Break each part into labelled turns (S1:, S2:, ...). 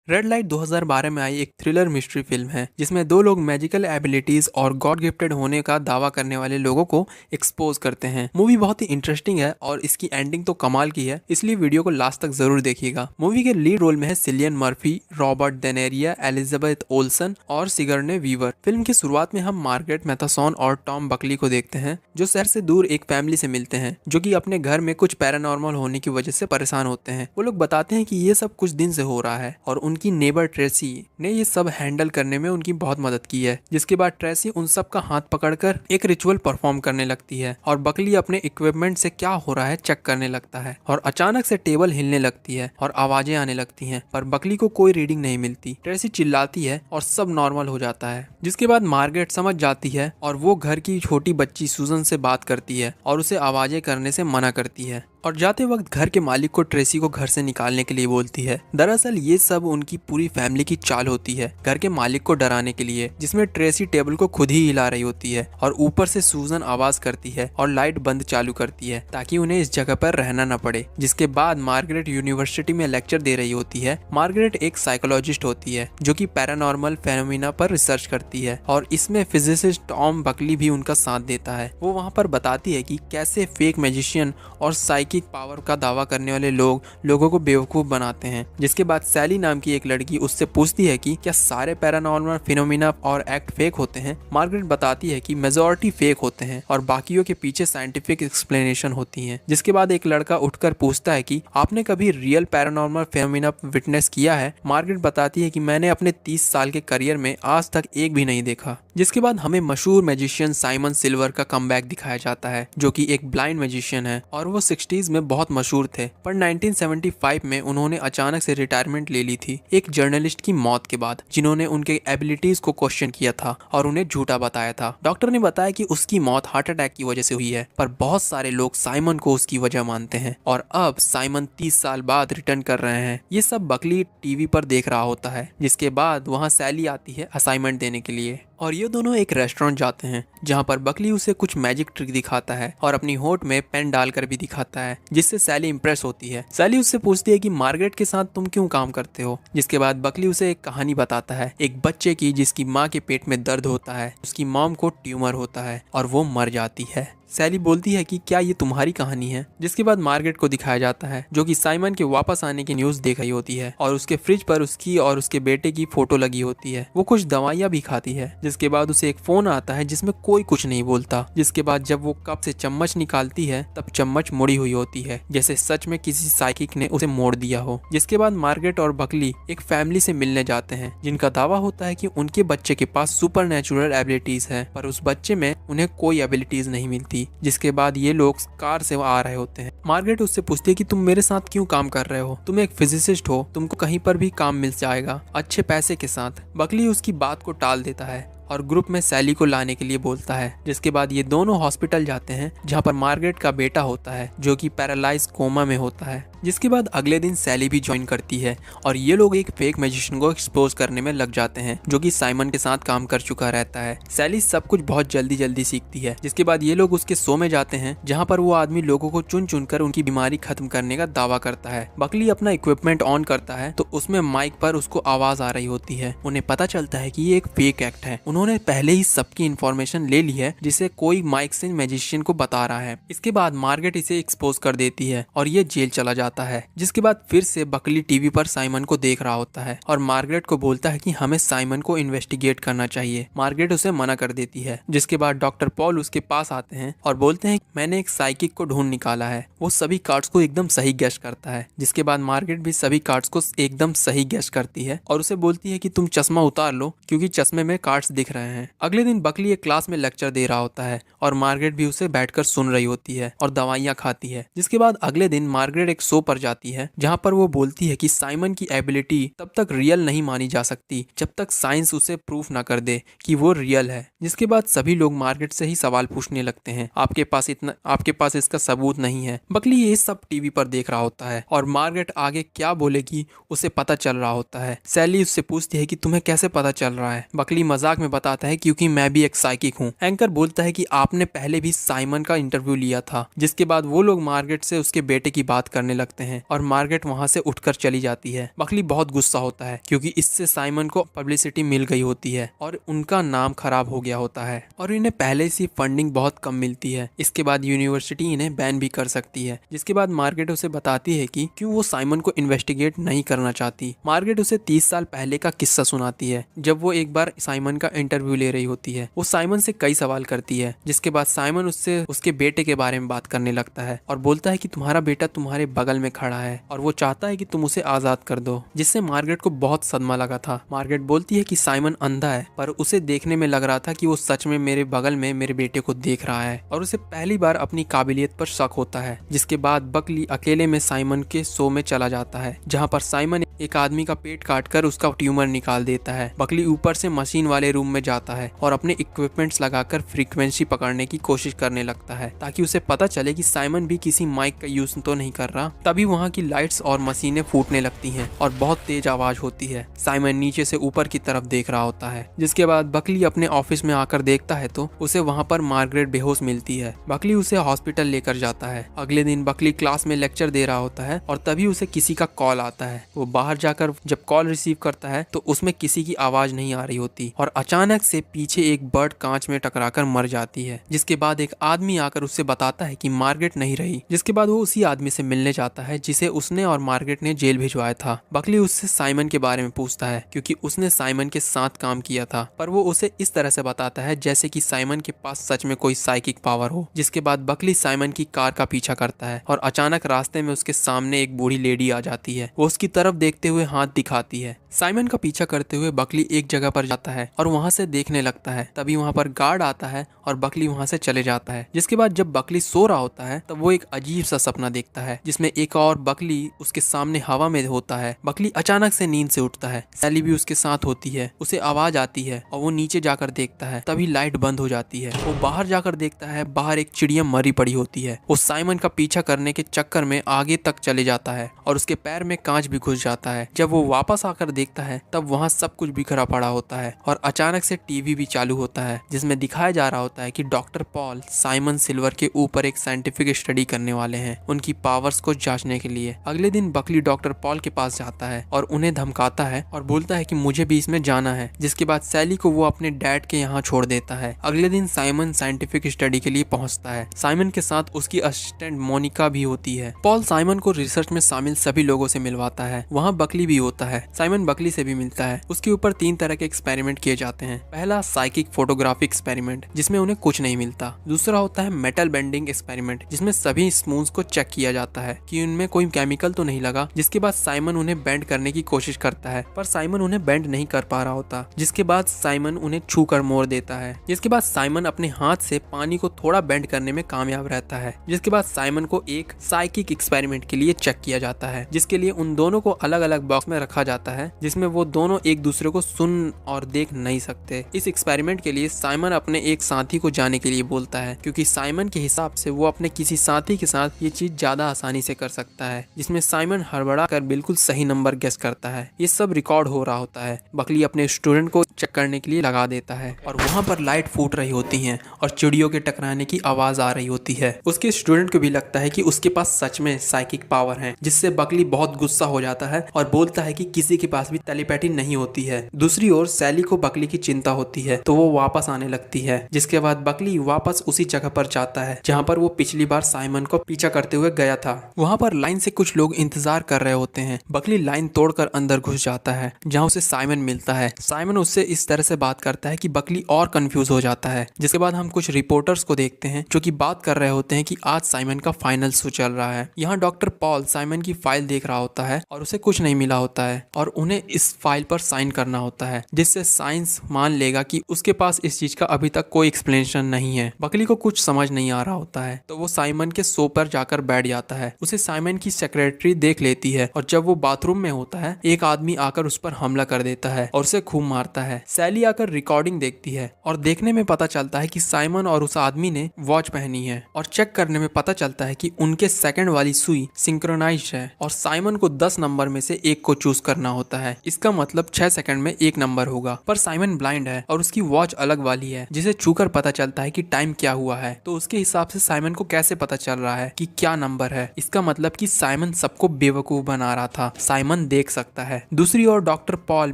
S1: Red light 2012 में आई एक thriller mystery film है जिसमें दो लोग मैजिकल एबिलिटीज और गॉड गिफ्टेड होने का दावा करने वाले लोगों को एक्सपोज करते हैं। मूवी बहुत ही इंटरेस्टिंग है और इसकी एंडिंग तो कमाल की है, इसलिए वीडियो को लास्ट तक जरूर देखिएगा। मूवी के लीड रोल में है Cillian Murphy, Robert De Niro, Elizabeth Olsen और सिगर्ने वीवर। फिल्म की शुरुआत में हम मार्गरेट मैथासॉन और टॉम बकली को देखते हैं जो शहर से दूर एक फैमिली से मिलते हैं जो कि अपने घर में कुछ पैरानॉर्मल होने की वजह से परेशान होते हैं। वो लोग बताते हैं कि ये सब कुछ दिन से हो रहा है और उनकी नेबर ट्रेसी ने ये सब हैंडल करने में उनकी बहुत मदद की है। जिसके बाद ट्रेसी उन सब का हाथ पकड़कर एक रिचुअल परफॉर्म करने लगती है और बकली अपने इक्विपमेंट से क्या हो रहा है चेक करने लगता है और अचानक से टेबल हिलने लगती है और आवाजें आने लगती हैं, पर बकली को कोई रीडिंग नहीं मिलती। ट्रेसी चिल्लाती है और सब नॉर्मल हो जाता है। जिसके बाद मार्गरेट समझ जाती है और वो घर की छोटी बच्ची सूजन से बात करती है और उसे आवाजें करने से मना करती है और जाते वक्त घर के मालिक को ट्रेसी को घर से निकालने के लिए बोलती है। दरअसल ये सब उनकी पूरी फैमिली की चाल होती है घर के मालिक को डराने के लिए, जिसमें ट्रेसी टेबल को खुद ही हिला रही होती है और ऊपर से सूजन आवाज करती है और लाइट बंद चालू करती है ताकि उन्हें इस जगह पर रहना न पड़े। जिसके बाद मार्गरेट यूनिवर्सिटी में लेक्चर दे रही होती है। मार्गरेट एक साइकोलॉजिस्ट होती है जो कि पैरानॉर्मल फेनोमेना पर रिसर्च करती है और इसमें फिजिसिस्ट टॉम बकली भी उनका साथ देता है। वो वहाँ पर बताती है कि कैसे फेक मैजिशियन और साइकिक पावर का दावा करने वाले लोग लोगों को बेवकूफ बनाते हैं। जिसके बाद सैली नाम की एक लड़की उससे पूछती है कि क्या सारे पैरानॉर्मल फिनोमिना और एक्ट फेक होते हैं। मार्गरेट बताती है कि मेजॉरिटी फेक होते हैं और बाकियों के पीछे साइंटिफिक एक्सप्लेनेशन होती हैं। जिसके बाद एक लड़का उठकर पूछता है कि आपने कभी रियल पैरानॉर्मल फिनोमिना विटनेस किया है। मार्गरेट बताती है कि मैंने अपने 30 साल के करियर में आज तक एक भी नहीं देखा। जिसके बाद हमें मशहूर मैजिशियन साइमन सिल्वर का कमबैक दिखाया जाता है जो कि एक ब्लाइंड मैजिशियन है और वो 60s में बहुत मशहूर थे, पर 1975 में उन्होंने अचानक से रिटायरमेंट ले ली थी एक जर्नलिस्ट की मौत के बाद जिन्होंने उनके एबिलिटीज को क्वेश्चन किया था और उन्हें झूठा बताया था। डॉक्टर ने बताया कि उसकी मौत हार्ट अटैक की वजह से हुई है, पर बहुत सारे लोग साइमन को उसकी वजह मानते हैं और अब साइमन 30 साल बाद रिटर्न कर रहे हैं। ये सब बकली टीवी पर देख रहा होता है। जिसके बाद वहाँ सैली आती है असाइनमेंट देने के लिए और ये दोनों एक रेस्टोरेंट जाते हैं जहाँ पर बकली उसे कुछ मैजिक ट्रिक दिखाता है और अपनी होठ में पेन डालकर भी दिखाता है, जिससे सैली इंप्रेस होती है। सैली उससे पूछती है कि मार्गरेट के साथ तुम क्यों काम करते हो। जिसके बाद बकली उसे एक कहानी बताता है एक बच्चे की जिसकी माँ के पेट में दर्द होता है, उसकी मॉम को ट्यूमर होता है और वो मर जाती है। सैली बोलती है कि क्या ये तुम्हारी कहानी है। जिसके बाद मार्गरेट को दिखाया जाता है जो कि साइमन के वापस आने की न्यूज देख रही होती है और उसके फ्रिज पर उसकी और उसके बेटे की फोटो लगी होती है। वो कुछ दवाइयाँ भी खाती है। जिसके बाद उसे एक फोन आता है जिसमें कोई कुछ नहीं बोलता। जिसके बाद जब वो कप से चम्मच निकालती है तब चम्मच मुड़ी हुई होती है जैसे सच में किसी साइकिक ने उसे मोड़ दिया हो। जिसके बाद मार्गरेट और बकली एक फैमिली से मिलने जाते हैं जिनका दावा होता है कि उनके बच्चे के पास सुपर नेचुरल एबिलिटीज है, पर उस बच्चे में उन्हें कोई एबिलिटीज नहीं मिलती। जिसके बाद ये लोग कार से आ रहे होते हैं। मार्गरेट उससे पूछती है कि तुम मेरे साथ क्यों काम कर रहे हो, तुम एक फिजिसिस्ट हो, तुमको कहीं पर भी काम मिल जाएगा अच्छे पैसे के साथ। बकली उसकी बात को टाल देता है और ग्रुप में सैली को लाने के लिए बोलता है। जिसके बाद ये दोनों हॉस्पिटल जाते हैं जहाँ पर मार्गरेट का बेटा होता है जो कि पैरालाइज कोमा में होता है। जिसके बाद अगले दिन सैली भी ज्वाइन करती है और ये लोग एक फेक मैजिशियन को एक्सपोज करने में लग जाते हैं जो कि साइमन के साथ काम कर चुका रहता है। सैली सब कुछ बहुत जल्दी सीखती है। जिसके बाद ये लोग उसके शो में जाते हैं जहाँ पर वो आदमी लोगों को चुन चुन कर उनकी बीमारी खत्म करने का दावा करता है। बकली अपना इक्विपमेंट ऑन करता है तो उसमें माइक पर उसको आवाज आ रही होती है। उन्हें पता चलता है कि ये एक फेक एक्ट है। उन्होंने पहले ही सबकी इन्फॉर्मेशन ले ली है जिसे कोई माइक से मैजिशियन को बता रहा है। इसके बाद मार्गरेट इसे एक्सपोज कर देती है और ये जेल चला जाता है। जिसके बाद फिर से बकली टीवी पर साइमन को देख रहा होता है और मार्गरेट को बोलता है कि हमें साइमन को इन्वेस्टिगेट करना चाहिए। मार्गरेट उसे मना कर देती है। जिसके बाद डॉक्टर पॉल उसके पास आते हैं और बोलते हैं मैंने एक साइकिक को ढूंढ निकाला है, वो सभी कार्ड्स को एकदम सही गेस करता है। जिसके बाद मार्गरेट भी सभी कार्ड्स को एकदम सही गेस करती है और उसे बोलती है कि तुम चश्मा उतार लो क्योंकि चश्मे में कार्ड्स दिख रहे हैं। अगले दिन बकली एक क्लास में लेक्चर दे रहा होता है और मार्गरेट भी उसे बैठकर सुन रही होती है और दवाइयाँ खाती है। जिसके बाद अगले दिन मार्गरेट एक शो पर जाती है जहाँ पर वो बोलती है कि साइमन की एबिलिटी तब तक रियल नहीं मानी जा सकती जब तक साइंस उसे प्रूफ ना कर दे कि वो रियल है। जिसके बाद सभी लोग मार्गरेट से ही सवाल पूछने लगते हैं, आपके पास इसका सबूत नहीं है। बकली ये सब टीवी पर देख रहा होता है और मार्गरेट आगे क्या बोलेगी उसे पता चल रहा होता है। सैली उससे पूछती है कि तुम्हें कैसे पता चल रहा है। बकली मजाक में बताता है क्योंकि मैं भी एक साइकिक हूँ। एंकर बोलता है कि आपने पहले भी साइमन का इंटरव्यू लिया था। जिसके बाद वो लोग मार्गरेट से उसके बेटे की बात करने लगते लगते हैं और मार्गरेट वहाँ से उठकर चली जाती है। बकली बहुत गुस्सा होता है क्योंकि इससे साइमन को पब्लिसिटी मिल गई होती है और उनका नाम खराब हो गया होता है और इन्हें पहले से फंडिंग बहुत कम मिलती है। इसके बाद यूनिवर्सिटी इन्हें बैन भी कर सकती है, जिसके बाद मार्गरेट उसे बताती है कि क्यों वो साइमन को इन्वेस्टिगेट नहीं करना चाहती। मार्गरेट उसे 30 साल पहले का किस्सा सुनाती है जब वो एक बार साइमन का इंटरव्यू ले रही होती है। वो साइमन से कई सवाल करती है, जिसके बाद साइमन उससे उसके बेटे के बारे में बात करने लगता है और बोलता है कि तुम्हारा बेटा तुम्हारे बगल में खड़ा है और वो चाहता है कि तुम उसे आजाद कर दो, जिससे मार्गरेट को बहुत सदमा लगा था। मार्गरेट बोलती है कि साइमन अंधा है, पर उसे देखने में लग रहा था कि वो सच में मेरे बगल में मेरे बेटे को देख रहा है और उसे पहली बार अपनी काबिलियत पर शक होता है। जिसके बाद बकली अकेले में साइमन के शो में चला जाता है, जहाँ पर साइमन एक आदमी का पेट काटकर उसका ट्यूमर निकाल देता है। बकली ऊपर से मशीन वाले रूम में जाता है और अपने इक्विपमेंट्स लगाकर फ्रीक्वेंसी पकड़ने की कोशिश करने लगता है ताकि उसे पता चले कि साइमन भी किसी माइक का यूज तो नहीं कर रहा। तभी वहाँ की लाइट्स और मशीनें फूटने लगती हैं और बहुत तेज आवाज होती है। साइमन नीचे से ऊपर की तरफ देख रहा होता है। जिसके बाद बकली अपने ऑफिस में आकर देखता है तो उसे वहाँ पर मार्गरेट बेहोश मिलती है। बकली उसे हॉस्पिटल लेकर जाता है। अगले दिन बकली क्लास में लेक्चर दे रहा होता है और तभी उसे किसी का कॉल आता है। वो बाहर जाकर जब कॉल रिसीव करता है तो उसमें किसी की आवाज नहीं आ रही होती और अचानक से पीछे एक बर्ड कांच में टकराकर मर जाती है। जिसके बाद एक आदमी आकर उससे बताता है कि मार्गरेट नहीं रही। जिसके बाद वो उसी आदमी से मिलने जाता है जिसे उसने और मार्गरेट ने जेल भिजवाया था। बकली उससे साइमन के बारे में पूछता है क्योंकि उसने साइमन के साथ काम किया था, पर वो उसे इस तरह से बताता है जैसे कि साइमन के पास सच में कोई साइकिक पावर हो। जिसके बाद बकली साइमन की कार का पीछा करता है और अचानक रास्ते में उसके सामने एक बूढ़ी लेडी आ जाती है। वो उसकी तरफ देखते हुए हाथ दिखाती है। साइमन का पीछा करते हुए बकली एक जगह पर जाता है और वहाँ से देखने लगता है। तभी वहाँ पर गार्ड आता है और बकली वहाँ से चले जाता है। जिसके बाद जब बकली सो रहा होता है तब वो एक अजीब सा सपना देखता है जिसमें एक और बकली उसके सामने हवा में होता है। बकली अचानक से नींद से उठता है। सैली भी उसके साथ होती है। उसे आवाज आती है और वो नीचे जाकर देखता है। तभी लाइट बंद हो जाती है। वो बाहर जाकर देखता है, बाहर एक चिड़िया मरी पड़ी होती है। वो साइमन का पीछा करने के चक्कर में आगे तक चले जाता है और उसके पैर में कांच भी घुस जाता है। जब वो वापस आकर देखता है तब वहाँ सब कुछ बिखरा पड़ा होता है और अचानक से टीवी भी चालू होता है जिसमें दिखाया जा रहा होता है कि डॉक्टर पॉल साइमन सिल्वर के ऊपर एक साइंटिफिक स्टडी करने वाले हैं, उनकी पावर्स को जांचने के लिए। अगले दिन बकली डॉक्टर पॉल के पास जाता है और उन्हें धमकाता है और बोलता है कि मुझे भी इसमें जाना है। जिसके बाद सैली को वो अपने डैड के यहाँ छोड़ देता है। अगले दिन साइमन साइंटिफिक स्टडी के लिए पहुंचता है। साइमन के साथ उसकी असिस्टेंट मोनिका भी होती है। पॉल साइमन को रिसर्च में शामिल सभी लोगों से मिलवाता है। वहाँ बकली भी होता है। साइमन बकली से भी मिलता है। उसके ऊपर 3 तरह के एक्सपेरिमेंट किए जाते हैं। पहला साइकिक फोटोग्राफी एक्सपेरिमेंट जिसमें उन्हें कुछ नहीं मिलता। दूसरा होता है मेटल बेंडिंग एक्सपेरिमेंट जिसमें सभी स्पून्स को चेक किया जाता है कि उनमें कोई केमिकल तो नहीं लगा। जिसके बाद साइमन उन्हें बेंड करने की कोशिश करता है पर साइमन उन्हें बेंड नहीं कर पा रहा होता। जिसके बाद साइमन उन्हें छू कर मोड़ देता है। जिसके बाद साइमन अपने हाथ से पानी को थोड़ा बेंड करने में कामयाब रहता है। जिसके बाद साइमन को एक साइकिक एक्सपेरिमेंट के लिए चेक किया जाता है जिसके लिए उन दोनों को अलग अलग बॉक्स में रखा जाता है जिसमें वो दोनों एक दूसरे को सुन और देख नहीं सकते। इस एक्सपेरिमेंट के लिए साइमन अपने एक साथी को जाने के लिए बोलता है क्योंकि साइमन के हिसाब से वो अपने किसी साथी के साथ ये चीज ज्यादा आसानी से कर सकता है। जिसमें साइमन हड़बड़ा कर बिल्कुल सही नंबर गेस करता है। ये सब रिकॉर्ड हो रहा होता है। बकली अपने स्टूडेंट को चेक करने के लिए लगा देता है और वहाँ पर लाइट फूट रही होती है और चिड़ियों के टकराने की आवाज आ रही होती है। उसके स्टूडेंट को भी लगता है कि उसके पास सच में साइकिक पावर है, जिससे बकली बहुत गुस्सा हो जाता है और बोलता है कि किसी के पास भी टेलीपैथी नहीं होती है। दूसरी ओर सैली को बकली की चिंता होती है तो वो वापस आने लगती है। जिसके बाद बकली वापस उसी जगह पर जाता है जहाँ पर वो पिछली बार साइमन को पीछा करते हुए गया था। वहाँ पर लाइन से कुछ लोग इंतजार कर रहे होते हैं। बकली लाइन तोड़कर अंदर घुस जाता है जहाँ उसे साइमन मिलता है। साइमन उससे इस तरह से बात करता है कि बकली और कंफ्यूज हो जाता है। जिसके बाद हम कुछ रिपोर्टर्स को देखते हैं जो कि बात कर रहे होते हैं कि आज साइमन का फाइनल शो चल रहा है। यहाँ डॉक्टर पॉल साइमन की फाइल देख रहा होता है और उसे कुछ नहीं मिला होता है और उन्हें इस फाइल पर साइन करना होता है जिससे साइंस मान लेगा कि उसके पास इस चीज का अभी तक कोई एक्सप्लेनेशन नहीं है। बकली को कुछ समझ नहीं आ रहा होता है तो वो साइमन के शो पर जाकर बैठ जाता है। उसे साइमन की सेक्रेटरी देख लेती है और जब वो बाथरूम में होता है एक आदमी आकर उस पर हमला कर देता है और उसे खूब मारता है। सैली आकर रिकॉर्डिंग देखती है और देखने में पता चलता है कि साइमन और उस आदमी ने वॉच पहनी है और चेक करने में पता चलता है कि उनके सेकंड वाली सुई सिंक्रोनाइज्ड है और साइमन को 10 नंबर में से एक को चूज करना होता है। है, इसका मतलब 6 सेकंड में एक नंबर होगा। पर साइमन ब्लाइंड है और उसकी वॉच अलग वाली है जिसे छूकर पता चलता है कि टाइम क्या हुआ है। तो उसके हिसाब से साइमन को कैसे पता चल रहा है कि क्या नंबर है? इसका मतलब कि साइमन सबको बेवकूफ बना रहा था। साइमन देख सकता है। दूसरी ओर डॉक्टर पॉल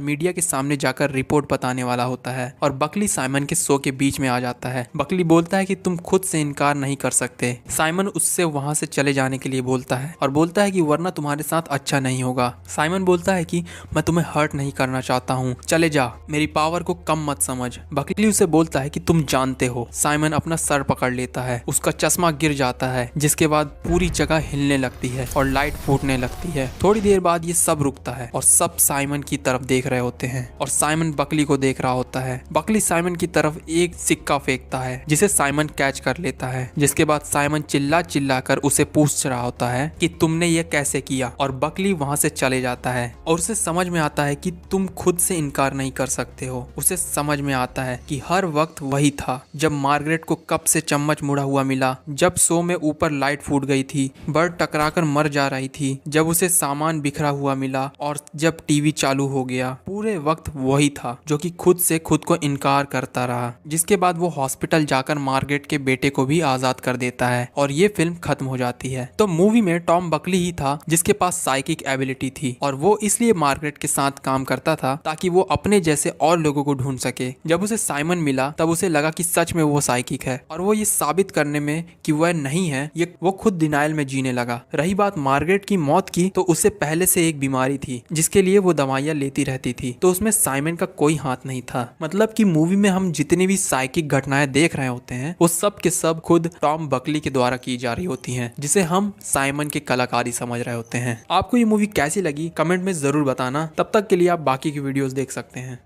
S1: मीडिया के सामने जाकर रिपोर्ट बताने वाला होता है और बकली साइमन के शो के बीच में आ जाता है। बकली बोलता है कि तुम खुद से इनकार नहीं कर सकते। साइमन उससे वहां से चले जाने के लिए बोलता है और बोलता है कि वरना तुम्हारे साथ अच्छा नहीं होगा। साइमन बोलता है कि मैं तुम्हें हर्ट नहीं करना चाहता हूँ, चले जा, मेरी पावर को कम मत समझ। बकली उसे बोलता है कि तुम जानते हो। साइमन अपना सर पकड़ लेता है, उसका चश्मा गिर जाता है, जिसके बाद पूरी जगह हिलने लगती है और लाइट फूटने लगती है। थोड़ी देर बाद ये सब रुकता है और सब साइमन की तरफ देख रहे होते हैं और साइमन बकली को देख रहा होता है। बकली साइमन की तरफ एक सिक्का फेंकता है जिसे साइमन कैच कर लेता है, जिसके बाद साइमन चिल्ला चिल्ला कर उसे पूछ रहा होता है कि तुमने ये कैसे किया, और बकली वहां से चले जाता है और उसे समझ में आता है कि तुम खुद से इनकार नहीं कर सकते हो। उसे समझ में आता है कि हर वक्त वही था जब मार्गरेट को कप से चम्मच मुड़ा हुआ मिला, जब शो में ऊपर लाइट फूट गई थी, बर्ड टकराकर मर जा रही थी, जब उसे सामान बिखरा हुआ मिला और जब टीवी चालू हो गया। पूरे वक्त वही था जो कि खुद से खुद को इनकार करता रहा। जिसके बाद वो हॉस्पिटल जाकर मार्गरेट के बेटे को भी आजाद कर देता है और ये फिल्म खत्म हो जाती है। तो मूवी में टॉम बकली ही था जिसके पास साइकिक एबिलिटी थी और वो इसलिए मार्गरेट के साथ काम करता था ताकि वो अपने जैसे और लोगों को ढूंढ सके। जब उसे साइमन मिला तब उसे लगा कि सच में वो साइकिक है और वो ये साबित करने में कि वह नहीं है, ये वो खुद डिनायल में जीने लगा। रही बात मार्गरेट की मौत की, तो उससे पहले से एक बीमारी थी जिसके लिए वो दवाइयां लेती रहती थी, तो उसमें साइमन का कोई हाथ नहीं था। मतलब कि मूवी में हम जितनी भी साइकिक घटनाएं देख रहे होते हैं वो सब के सब खुद टॉम बकली के द्वारा की जा रही होती हैं, जिसे हम साइमन की कलाकारी समझ रहे होते हैं। आपको ये मूवी कैसी लगी कमेंट में जरूर बताना। तब तक के लिए आप बाकी की वीडियोस देख सकते हैं।